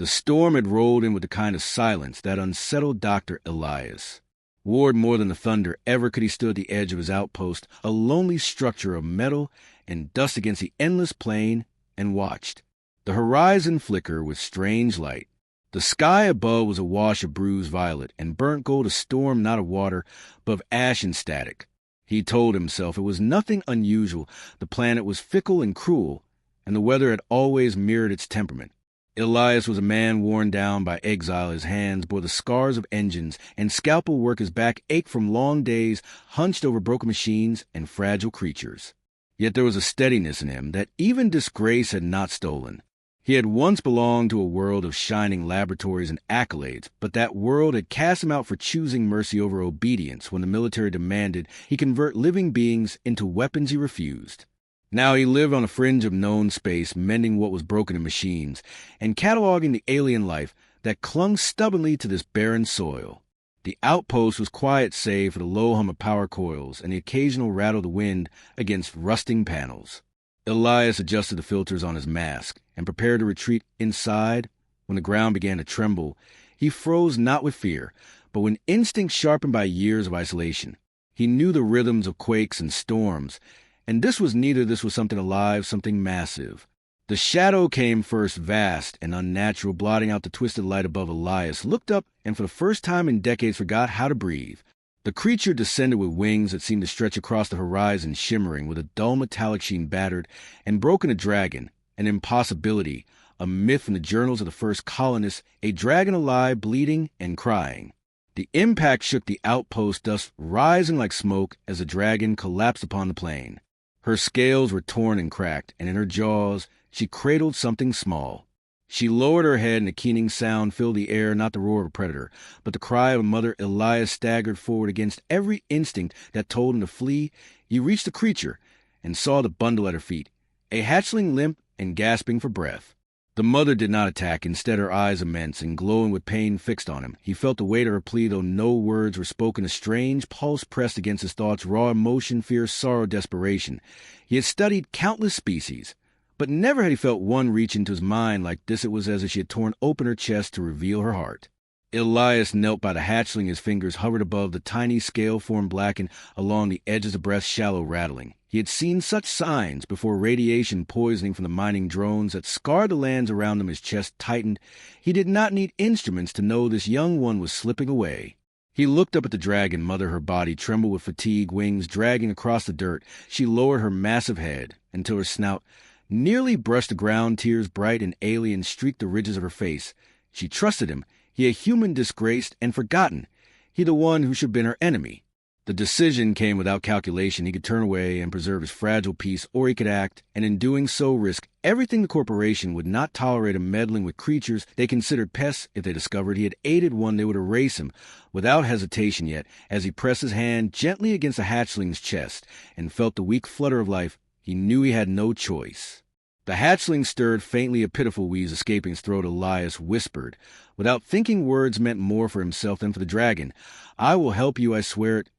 The storm had rolled in with the kind of silence that unsettled Dr. Elias. Ward more than the thunder ever could he stood at the edge of his outpost, a lonely structure of metal and dust against the endless plain, and watched. The horizon flickered with strange light. The sky above was awash of bruised violet and burnt gold, a storm not of water, but of ash and static. He told himself it was nothing unusual. The planet was fickle and cruel, and the weather had always mirrored its temperament. Elias was a man worn down by exile. His hands bore the scars of engines, and scalpel work. His back ached from long days, hunched over broken machines and fragile creatures. Yet there was a steadiness in him that even disgrace had not stolen. He had once belonged to a world of shining laboratories and accolades, but that world had cast him out for choosing mercy over obedience when the military demanded he convert living beings into weapons he refused. Now he lived on a fringe of known space, mending what was broken in machines, and cataloging the alien life that clung stubbornly to this barren soil. The outpost was quiet save for the low hum of power coils and the occasional rattle of the wind against rusting panels. Elias adjusted the filters on his mask and prepared to retreat inside. When the ground began to tremble, he froze not with fear, but with instinct sharpened by years of isolation. He knew the rhythms of quakes and storms, and this was something alive, something massive. The shadow came first, vast and unnatural, blotting out the twisted light above. Elias looked up and for the first time in decades forgot how to breathe. The creature descended with wings that seemed to stretch across the horizon, shimmering with a dull metallic sheen, battered and broken. A dragon, an impossibility, a myth from the journals of the first colonists, a dragon alive, bleeding and crying. The impact shook the outpost, dust rising like smoke as the dragon collapsed upon the plain. Her scales were torn and cracked, and in her jaws she cradled something small. She lowered her head, and a keening sound filled the air, not the roar of a predator, but the cry of a mother. Elias staggered forward against every instinct that told him to flee. He reached the creature and saw the bundle at her feet, a hatchling limp and gasping for breath. The mother did not attack. Instead, her eyes immense and glowing with pain fixed on him. He felt the weight of her plea, though no words were spoken. A strange pulse pressed against his thoughts, raw emotion, fear, sorrow, desperation. He had studied countless species, but never had he felt one reach into his mind like this. It was as if she had torn open her chest to reveal her heart. Elias knelt by the hatchling. His fingers hovered above the tiny scale form, blackened along the edges of breath, shallow rattling. He had seen such signs before, radiation poisoning from the mining drones that scarred the lands around him. His chest tightened. He did not need instruments to know this young one was slipping away. He looked up at the dragon mother. Her body trembled with fatigue, wings dragging across the dirt. She lowered her massive head until her snout nearly brushed the ground. Tears, bright and alien, streaked the ridges of her face. She trusted him. He, a human disgraced and forgotten. He, the one who should have been her enemy. The decision came without calculation. He could turn away and preserve his fragile peace, or he could act, and in doing so risk everything. The corporation would not tolerate him meddling with creatures they considered pests. If they discovered he had aided one, they would erase him without hesitation. Yet, as he pressed his hand gently against the hatchling's chest and felt the weak flutter of life, he knew he had no choice. The hatchling stirred faintly, a pitiful wheeze escaping his throat. Elias whispered, without thinking words meant more for himself than for the dragon, "I will help you, I swear it."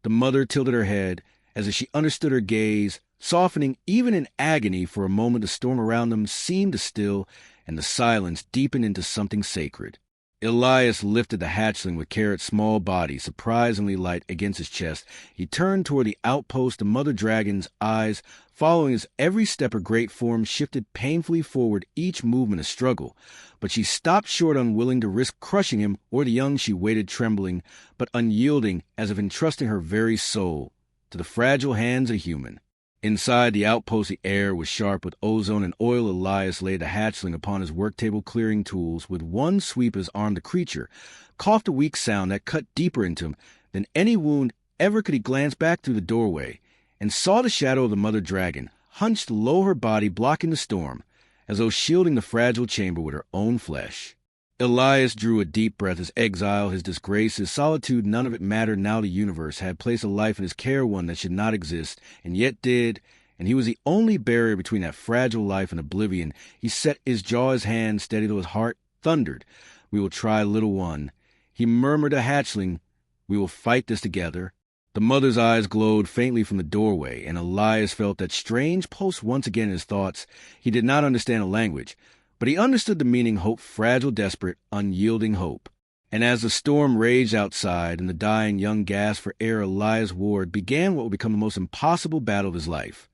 The mother tilted her head, as if she understood her gaze, softening even in agony. For a moment the storm around them seemed to still, and the silence deepened into something sacred. Elias lifted the hatchling with care, its small body surprisingly light against his chest. He turned toward the outpost, the mother dragon's eyes following his every step. Her great form shifted painfully forward, each movement a struggle. But she stopped short, unwilling to risk crushing him or the young. She waited, trembling but unyielding, as if entrusting her very soul to the fragile hands of a human. Inside the outpost, the air was sharp with ozone and oil. Elias laid the hatchling upon his work table, clearing tools. With one sweep of his arm, the creature coughed a weak sound that cut deeper into him than any wound ever. Could he glance back through the doorway and saw the shadow of the mother dragon, hunched low, her body blocking the storm, as though shielding the fragile chamber with her own flesh. Elias drew a deep breath. His exile, his disgrace, his solitude, none of it mattered now. The universe had placed a life in his care, one that should not exist, and yet did, and he was the only barrier between that fragile life and oblivion. He set his jaw, his hand steady, though his heart thundered. "We will try, little one." He murmured, "A hatchling, we will fight this together." The mother's eyes glowed faintly from the doorway, and Elias felt that strange pulse once again in his thoughts. He did not understand the language, But he understood the meaning hope, fragile, desperate, unyielding hope. And as the storm raged outside and the dying young gasped for air, Elias Ward began what would become the most impossible battle of his life.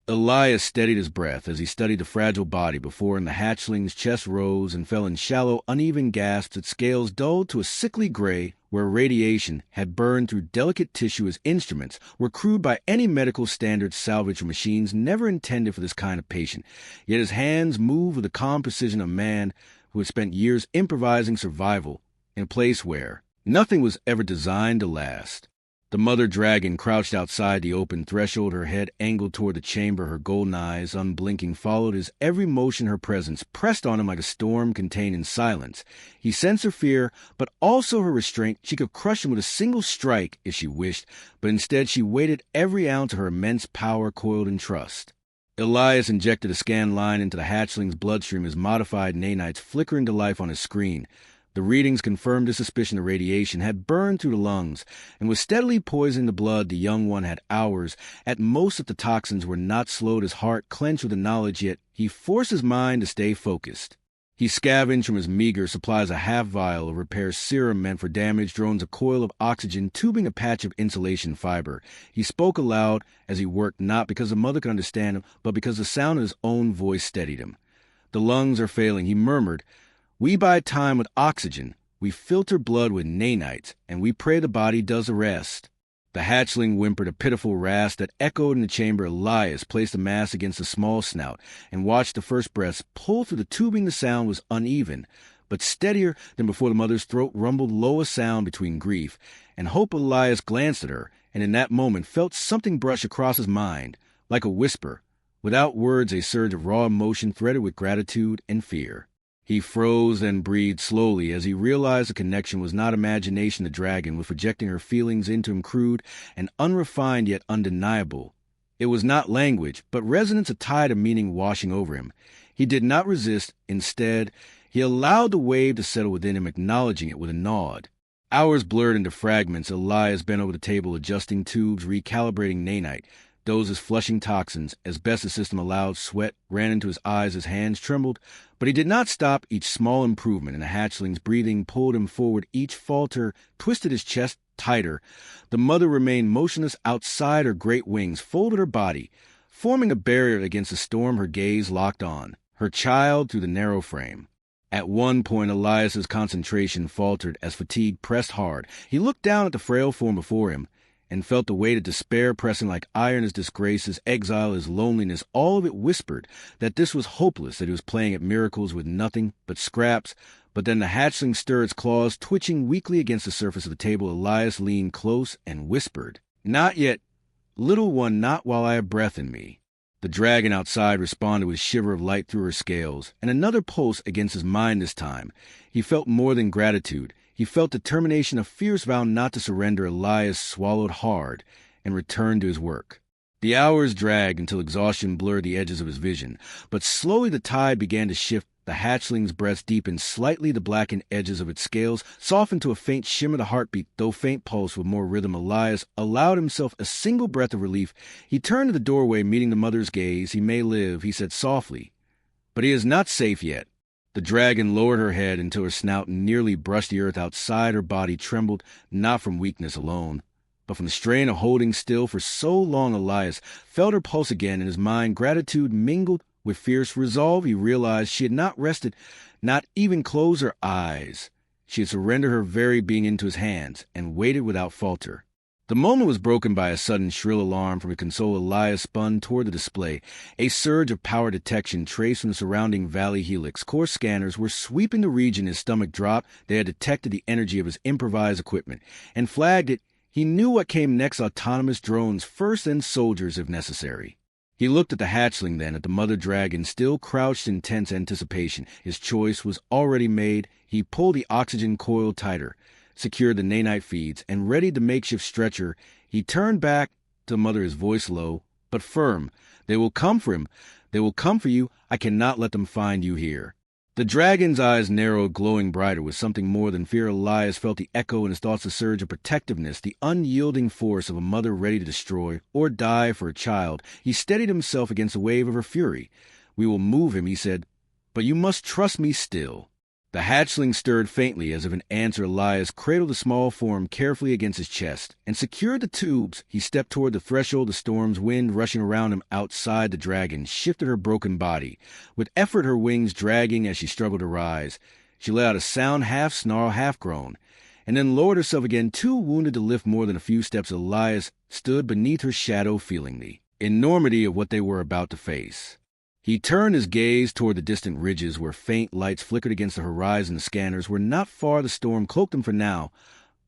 Elias steadied his breath as he studied the fragile body before him. The hatchling's chest rose and fell in shallow, uneven gasps, its scales dulled to a sickly gray, where radiation had burned through delicate tissue. His instruments were crude by any medical standard, salvage from machines never intended for this kind of patient. Yet his hands moved with the calm precision of a man who had spent years improvising survival in a place where nothing was ever designed to last. The mother dragon crouched outside the open threshold, her head angled toward the chamber, her golden eyes, unblinking, followed his every motion. Her presence pressed on him like a storm contained in silence. He sensed her fear, but also her restraint. She could crush him with a single strike if she wished, but instead she weighted every ounce of her immense power coiled in trust. Elias injected a scan line into the hatchling's bloodstream, his modified nanites flickering to life on his screen. The readings confirmed his suspicion of radiation had burned through the lungs and was steadily poisoning the blood. The young one had hours. At most, if the toxins were not slowed, his heart clenched with the knowledge, yet he forced his mind to stay focused. He scavenged from his meager supplies a half vial of repair serum meant for damaged drones, a coil of oxygen tubing, a patch of insulation fiber. He spoke aloud as he worked, not because the mother could understand him, but because the sound of his own voice steadied him. The lungs are failing, he murmured. We buy time with oxygen, we filter blood with nanites, and we pray the body does the rest. The hatchling whimpered a pitiful rasp that echoed in the chamber. Elias placed the mass against the small snout and watched the first breaths pull through the tubing. The sound was uneven, but steadier than before. The mother's throat rumbled low, a sound between grief and hope. Elias glanced at her, and in that moment felt something brush across his mind, like a whisper. Without words, a surge of raw emotion threaded with gratitude and fear. He froze and breathed slowly as he realized the connection was not imagination. The dragon was projecting her feelings into him, crude and unrefined yet undeniable. It was not language, but resonance, a tide of meaning washing over him. He did not resist. Instead, he allowed the wave to settle within him, acknowledging it with a nod. Hours blurred into fragments. Elias bent over the table, adjusting tubes, recalibrating nanite. Doses flushing toxins as best the system allowed. Sweat ran into his eyes, his hands trembled, but he did not stop. Each small improvement in the hatchling's breathing pulled him forward. Each falter twisted his chest tighter. The mother remained motionless outside, her great wings folded her body, forming a barrier against the storm. Her gaze locked on her child through the narrow frame. At one point, Elias's concentration faltered as fatigue pressed hard. He looked down at the frail form before him and felt the weight of despair pressing like iron. His disgrace, his exile, his loneliness, all of it whispered that this was hopeless, that he was playing at miracles with nothing but scraps. But then the hatchling stirred its claws, twitching weakly against the surface of the table. Elias leaned close and whispered, "Not yet, little one, not while I have breath in me." The dragon outside responded with a shiver of light through her scales, and another pulse against his mind this time. He felt more than gratitude. He felt determination, a fierce vow not to surrender. Elias swallowed hard and returned to his work. The hours dragged until exhaustion blurred the edges of his vision, but slowly the tide began to shift. The hatchling's breast deepened slightly, the blackened edges of its scales softened to a faint shimmer. The heartbeat, though faint, pulsed with more rhythm. Elias allowed himself a single breath of relief. He turned to the doorway, meeting the mother's gaze. "He may live," he said softly, "but he is not safe yet." The dragon lowered her head until her snout nearly brushed the earth outside. Her body trembled, not from weakness alone, but from the strain of holding still for so long. Elias felt her pulse again in his mind. Gratitude mingled with fierce resolve. He realized she had not rested, not even closed her eyes. She had surrendered her very being into his hands and waited without falter. The moment was broken by a sudden shrill alarm from the console. Elias spun toward the display. A surge of power detection traced from the surrounding valley helix. Core scanners were sweeping the region. His stomach dropped. They had detected the energy of his improvised equipment and flagged it. He knew what came next: autonomous drones first, and soldiers if necessary. He looked at the hatchling, then at the mother dragon, still crouched in tense anticipation. His choice was already made. He pulled the oxygen coil tighter, secured the nanite feeds, and readied the makeshift stretcher. He turned back to the mother, his voice low but firm. "They will come for him. They will come for you. I cannot let them find you here." The dragon's eyes narrowed, glowing brighter with something more than fear. Elias felt the echo in his thoughts, a surge of protectiveness, the unyielding force of a mother ready to destroy or die for a child. He steadied himself against the wave of her fury. "We will move him," he said, but you must trust me still." The hatchling stirred faintly as if in answer. Elias cradled the small form carefully against his chest and secured the tubes. He stepped toward the threshold, the storm's wind rushing around him. Outside, the dragon shifted her broken body. With effort, her wings dragging as she struggled to rise. She let out a sound, half snarl, half groan, and then lowered herself again, too wounded to lift more than a few steps. Elias stood beneath her shadow, feeling the enormity of what they were about to face. He turned his gaze toward the distant ridges where faint lights flickered against the horizon. The scanners were not far. The storm cloaked them for now,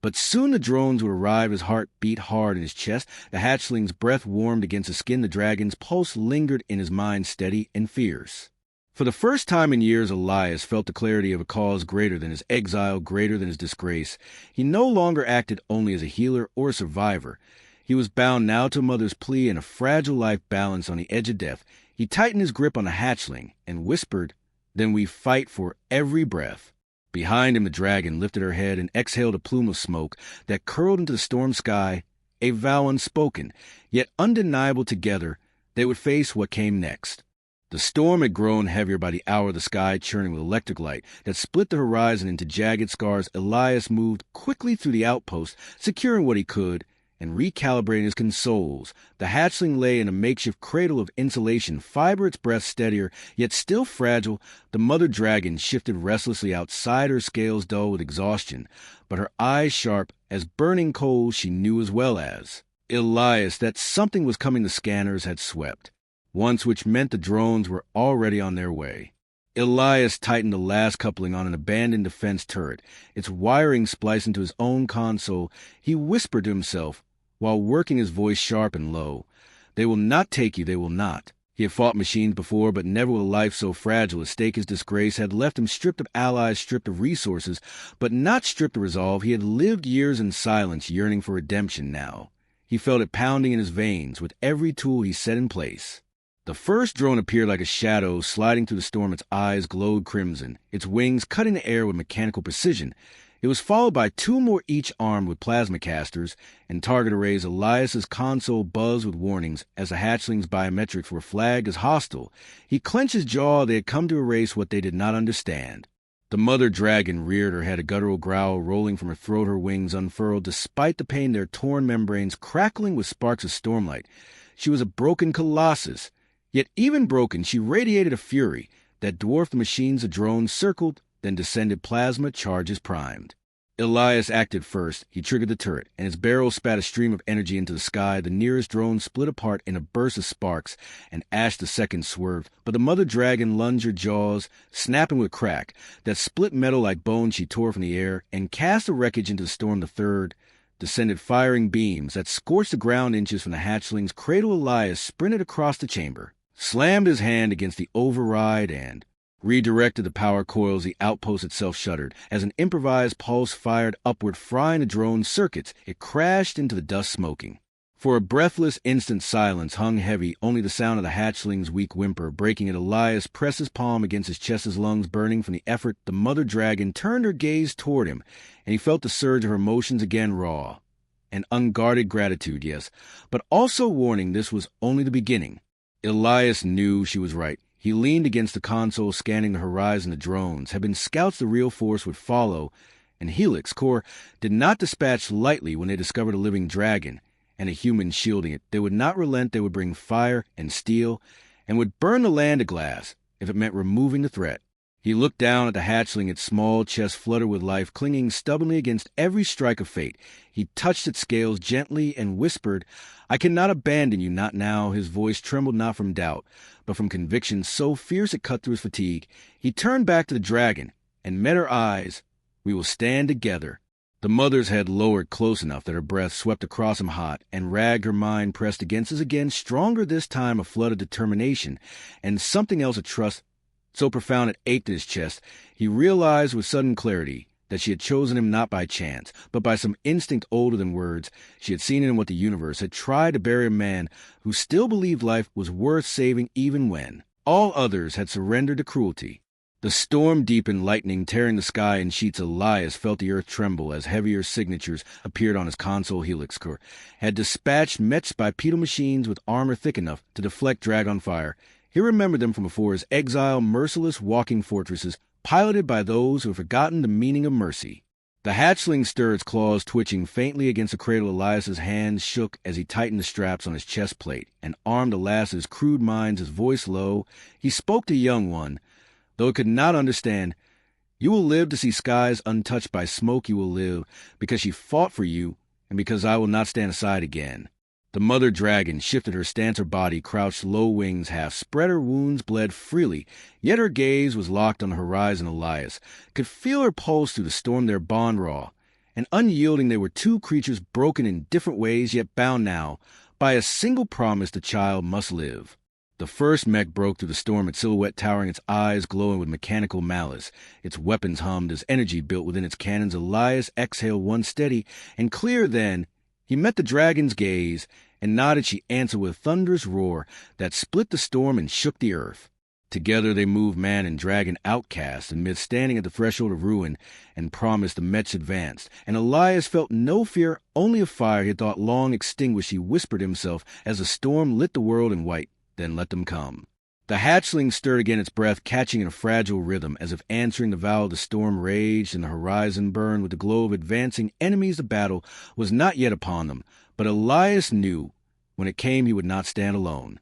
but soon the drones would arrive. His heart beat hard in his chest. The hatchling's breath warmed against his skin. The dragon's pulse lingered in his mind, steady and fierce. For the first time in years, Elias felt the clarity of a cause greater than his exile, greater than his disgrace. He no longer acted only as a healer or a survivor. He was bound now to a mother's plea and a fragile life balanced on the edge of death. He tightened his grip on the hatchling and whispered, "Then we fight for every breath." Behind him, the dragon lifted her head and exhaled a plume of smoke that curled into the storm sky, a vow unspoken, yet undeniable. Together, they would face what came next. The storm had grown heavier by the hour, the sky churning with electric light that split the horizon into jagged scars. Elias moved quickly through the outpost, securing what he could and recalibrating his consoles. The hatchling lay in a makeshift cradle of insulation, fiber, its breath steadier, yet still fragile. The mother dragon shifted restlessly outside, her scales dull with exhaustion, but her eyes sharp as burning coals. She knew as well as Elias that something was coming. The scanners had swept once, which meant the drones were already on their way. Elias tightened the last coupling on an abandoned defense turret, its wiring spliced into his own console. He whispered to himself, while working his voice sharp and low, "They will not take you, they will not." He had fought machines before, but never with a life so fragile. At stake, his disgrace had left him stripped of allies, stripped of resources, but not stripped of resolve. He had lived years in silence, yearning for redemption now. He felt it pounding in his veins with every tool he set in place. The first drone appeared like a shadow, sliding through the storm. Its eyes glowed crimson, its wings cutting the air with mechanical precision. It was followed by two more, each armed with plasma casters and target arrays. Elias's console buzzed with warnings as the hatchling's biometrics were flagged as hostile. He clenched his jaw. They had come to erase what they did not understand. The mother dragon reared her head, a guttural growl rolling from her throat, her wings unfurled. Despite the pain, their torn membranes crackling with sparks of stormlight. She was a broken colossus. Yet even broken, she radiated a fury that dwarfed the machines. The drones circled, then descended, plasma charges primed. Elias acted first. He triggered the turret, and his barrel spat a stream of energy into the sky. The nearest drone split apart in a burst of sparks, and Ash the second swerved. But the mother dragon lunged her jaws, snapping with crack that split metal like bone. She tore from the air and cast the wreckage into the storm. The third descended, firing beams that scorched the ground inches from the hatchling's cradle. Elias sprinted across the chamber, slammed his hand against the override, and redirected the power coils. The outpost itself shuddered as an improvised pulse fired upward, frying the drone's circuits. It crashed into the dust, smoking. For a breathless instant, silence hung heavy, only the sound of the hatchling's weak whimper breaking it. Elias pressed his palm against his chest, his lungs burning from the effort. The mother dragon turned her gaze toward him, and he felt the surge of her emotions again, raw and unguarded gratitude, yes, but also warning. This was only the beginning. Elias knew she was right. He leaned against the console, scanning the horizon. The drones had been scouts the real force would follow, and Helix Corps did not dispatch lightly when they discovered a living dragon and a human shielding it. They would not relent. They would bring fire and steel and would burn the land to glass if it meant removing the threat. He looked down at the hatchling, its small chest fluttered with life, clinging stubbornly against every strike of fate. He touched its scales gently and whispered, "I cannot abandon you, not now." His voice trembled not from doubt, but from conviction so fierce it cut through his fatigue. He turned back to the dragon and met her eyes. "We will stand together." The mother's head lowered close enough that her breath swept across him hot, and Rag, her mind pressed against his again, stronger this time, a flood of determination, and something else, a trust so profound it ached in his chest. He realized with sudden clarity that she had chosen him not by chance, but by some instinct older than words. She had seen in what the universe had tried to bury a man who still believed life was worth saving even when all others had surrendered to cruelty. The storm deepened, lightning tearing the sky in sheets. Elias felt the earth tremble as heavier signatures appeared on his console. Helix Corps had dispatched Mets bipedal machines with armor thick enough to deflect drag on fire. He remembered them from before his exile, merciless walking fortresses, piloted by those who had forgotten the meaning of mercy. The hatchling stirred its claws, twitching faintly against the cradle. Elias's hands shook as he tightened the straps on his chest plate and armed Elias's crude minds, his voice low. He spoke to young one, though it could not understand. You will live to see skies untouched by smoke. You will live because she fought for you and because I will not stand aside again. The mother dragon shifted her stance. Her body crouched, low wings half spread. Her wounds bled freely, yet her gaze was locked on the horizon. Elias could feel her pulse through the storm, their bond raw and unyielding. They were two creatures broken in different ways, yet bound now by a single promise: the child must live. The first mech broke through the storm, its silhouette towering, its eyes glowing with mechanical malice. Its weapons hummed as energy built within its cannons. Elias exhaled one steady and clear. Then he met the dragon's gaze and nodded. She answered with a thunderous roar that split the storm and shook the earth. Together they moved, man and dragon outcast, amid standing at the threshold of ruin, and promised the mechs advanced. And Elias felt no fear, only a fire he had thought long extinguished. He whispered himself as the storm lit the world in white. Then let them come. The hatchling stirred again, its breath catching in a fragile rhythm, as if answering the vow. The storm raged, and the horizon burned with the glow of advancing enemies. The battle was not yet upon them, but Elias knew when it came he would not stand alone.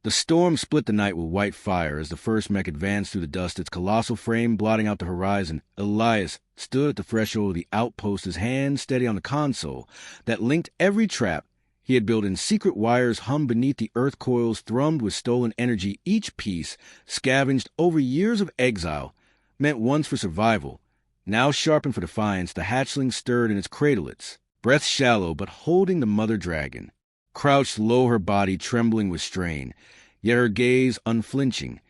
The storm split the night with white fire as the first mech advanced through the dust, its colossal frame blotting out the horizon. Elias stood at the threshold of the outpost, his hand steady on the console that linked every trap he had built in secret. Wires hummed beneath, the earth coils thrummed with stolen energy. Each piece, scavenged over years of exile, meant once for survival, now sharpened for defiance. The hatchling stirred in its cradlets, breath shallow but holding the mother dragon. Crouched low, her body trembling with strain, yet her gaze unflinching.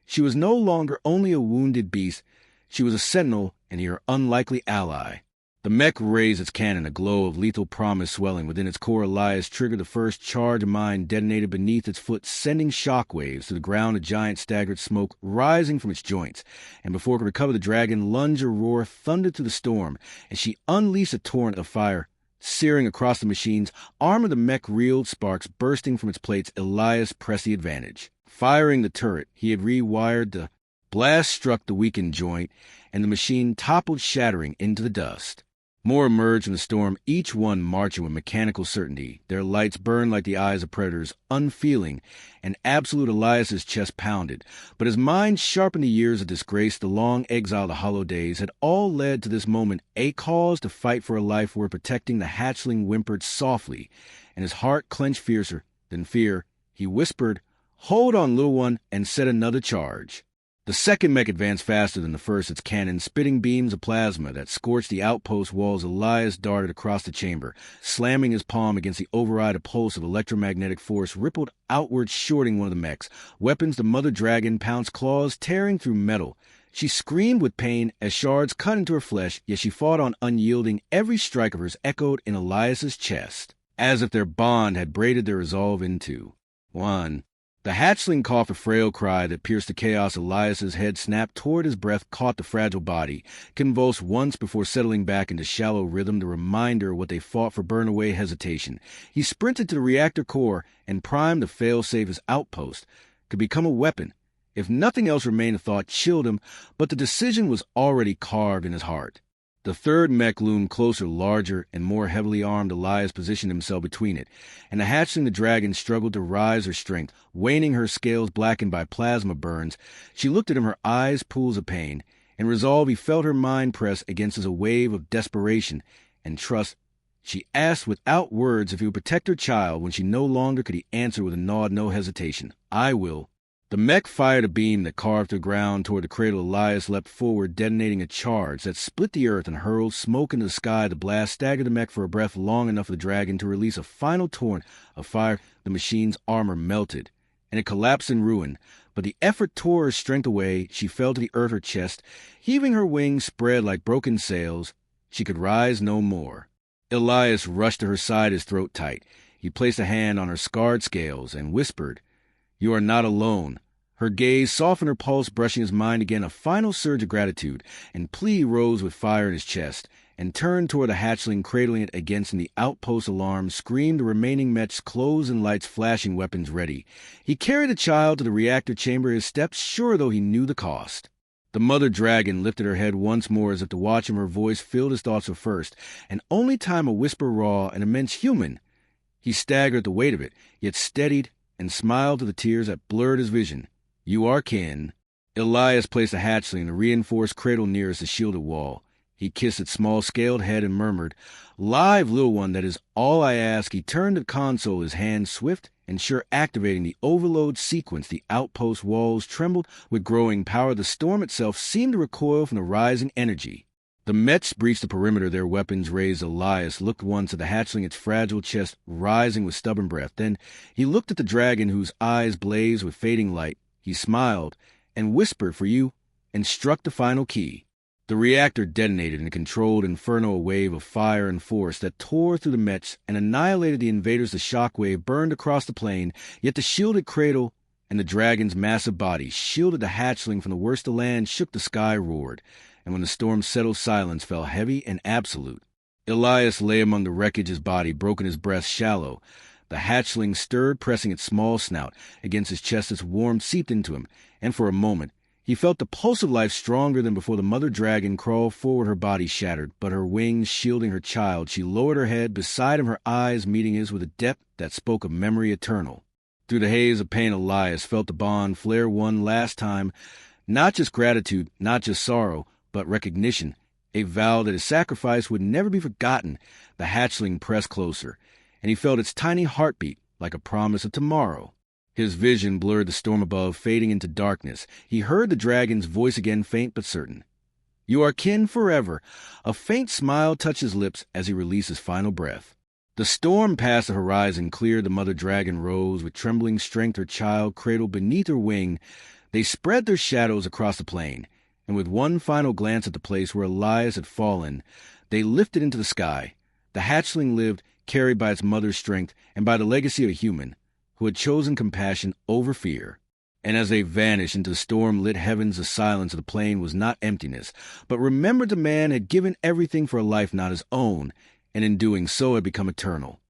She was no longer only a wounded beast. She was a sentinel and her unlikely ally. The mech raised its cannon, a glow of lethal promise swelling within its core. Elias triggered the first charge. A mine detonated beneath its foot, sending shockwaves to the ground. A giant staggered, smoke rising from its joints, and before it could recover, the dragon lunged. A roar thundered through the storm, and she unleashed a torrent of fire, searing across the machines. Arm of the mech reeled, sparks bursting from its plates. Elias pressed the advantage. Firing the turret he had rewired, the blast struck the weakened joint, and the machine toppled, shattering into the dust. More emerged from the storm, each one marching with mechanical certainty. Their lights burned like the eyes of predators, unfeeling, and absolute. Elias's chest pounded, but his mind sharpened. The years of disgrace, the long exile, the hollow days, had all led to this moment, a cause to fight for a life worth protecting. The hatchling whimpered softly, and his heart clenched fiercer than fear. He whispered, "Hold on, little one," and set another charge. The second mech advanced faster than the first, its cannon spitting beams of plasma that scorched the outpost walls. Elias darted across the chamber, slamming his palm against the override. A pulse of electromagnetic force rippled outward, shorting one of the mechs. Weapons, the mother dragon pounced, claws tearing through metal. She screamed with pain as shards cut into her flesh, yet she fought on unyielding. Every strike of hers echoed in Elias's chest, as if their bond had braided their resolve into one. The hatchling coughed a frail cry that pierced the chaos. Elias's head snapped toward, his breath caught the fragile body, convulsed once before settling back into shallow rhythm. The reminder of what they fought for burned away hesitation. He sprinted to the reactor core and primed the fail-safe. His outpost could become a weapon. If nothing else remained, the thought chilled him, but the decision was already carved in his heart. The third mech loomed closer, larger and more heavily armed. Elias positioned himself between it, and the hatchling, the dragon, struggled to rise her strength, waning, her scales blackened by plasma burns. She looked at him, her eyes pools of pain. In resolve, he felt her mind press against as a wave of desperation and trust. She asked without words if he would protect her child. When she no longer could, he answered with a nod, no hesitation. "I will." The mech fired a beam that carved the ground toward the cradle. Elias leapt forward, detonating a charge that split the earth and hurled smoke into the sky. The blast staggered the mech for a breath, long enough for the dragon to release a final torrent of fire. The machine's armor melted, and it collapsed in ruin. But the effort tore her strength away. She fell to the earth, her chest heaving, her wings spread like broken sails. She could rise no more. Elias rushed to her side, his throat tight. He placed a hand on her scarred scales and whispered, "You are not alone." Her gaze softened, her pulse brushing his mind again. A final surge of gratitude and plea rose with fire in his chest, and turned toward the hatchling, cradling it against the outpost. Alarm screamed, the remaining mechs closed and lights flashing, weapons ready. He carried the child to the reactor chamber, his steps sure though he knew the cost. The mother dragon lifted her head once more as if to watch him. Her voice filled his thoughts with first, and only time a whisper raw and immense human. He staggered at the weight of it, yet steadied and smiled to the tears that blurred his vision. You are kin. Elias placed a hatchling in the reinforced cradle nearest the shielded wall. He kissed its small-scaled head and murmured, Live, little one, that is all I ask. He turned to the console, his hand swift and sure, activating the overload sequence. The outpost walls trembled with growing power. The storm itself seemed to recoil from the rising energy. The Mets breached the perimeter, their weapons raised. Elias looked once at the hatchling, its fragile chest rising with stubborn breath. Then he looked at the dragon, whose eyes blazed with fading light. He smiled and whispered, For you, and struck the final key. The reactor detonated in a controlled inferno, a wave of fire and force that tore through the Mets and annihilated the invaders. The shockwave burned across the plain, yet the shielded cradle and the dragon's massive body shielded the hatchling from the worst. The land shook, the sky roared, and when the storm settled, silence fell heavy and absolute. Elias lay among the wreckage, his body broken, his breath shallow. The hatchling stirred, pressing its small snout against his chest. Its warmth seeped into him, and for a moment he felt the pulse of life stronger than before. The mother dragon crawled forward, her body shattered, but her wings shielding her child. She lowered her head beside him, her eyes meeting his with a depth that spoke of memory eternal. Through the haze of pain, Elias felt the bond flare one last time. Not just gratitude, not just sorrow, but recognition, a vow that his sacrifice would never be forgotten. The hatchling pressed closer, and he felt its tiny heartbeat like a promise of tomorrow. His vision blurred, the storm above fading into darkness. He heard the dragon's voice again, faint but certain. You are kin forever. A faint smile touched his lips as he released his final breath. The storm past the horizon cleared. The mother dragon rose with trembling strength, her child cradled beneath her wing. They spread their shadows across the plain, and with one final glance at the place where Elias had fallen, they lifted into the sky. The hatchling lived, carried by its mother's strength and by the legacy of a human who had chosen compassion over fear. And as they vanished into the storm-lit heavens, the silence of the plain was not emptiness, but remembered the man had given everything for a life not his own, and in doing so had become eternal.